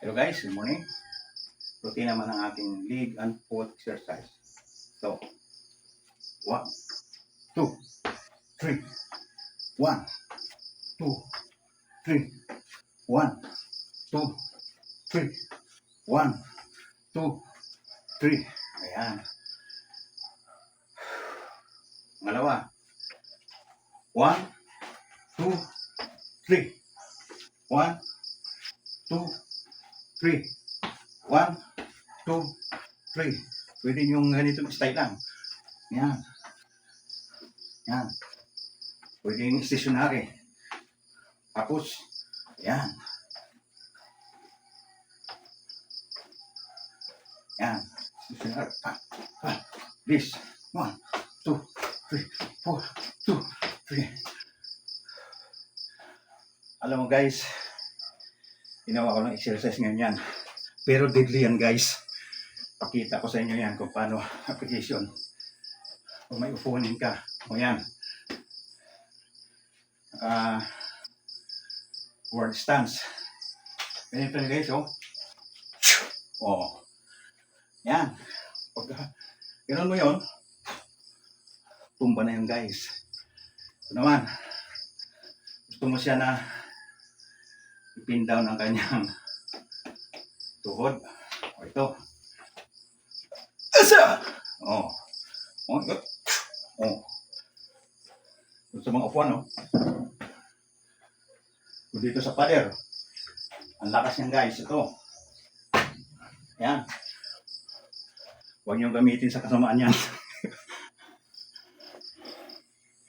Hello guys, good morning. Routine naman ang ating leg and foot exercise. So, 1, 2, 3. 1, 2, 3. 1, 2, 3. 1, 2, 3. Ayan. Pangalawa. 1, 2, 3. 1, 2, 3. 1, 2, 3. Pwede yung ganitong style lang. Yan. Yan. Pwede yung stationary. Tapos, yan. Yan. Stationary. This. 1, 2, 3, 4, 2, 3. Alam mo guys, ginawa ko ng exercise ngayon yan. Pero deadly yan guys. Pakita ko sa inyo yan kung paano application. Kung may upunin ka. O yan. Word stance. Ganito na guys, oh. Oh. Yan. Pag ganoon mo yun, tumba na yun guys. Ito naman. Gusto mo siya na ipin down ang kanyang tuhod. O ito. Asa! Oh. Oh, ito. Oh. Gusto mong upuan, oh. Dito sa pader. Ang lakas niyan guys. Ito. Yan. Huwag niyong gamitin sa kasamaan yan.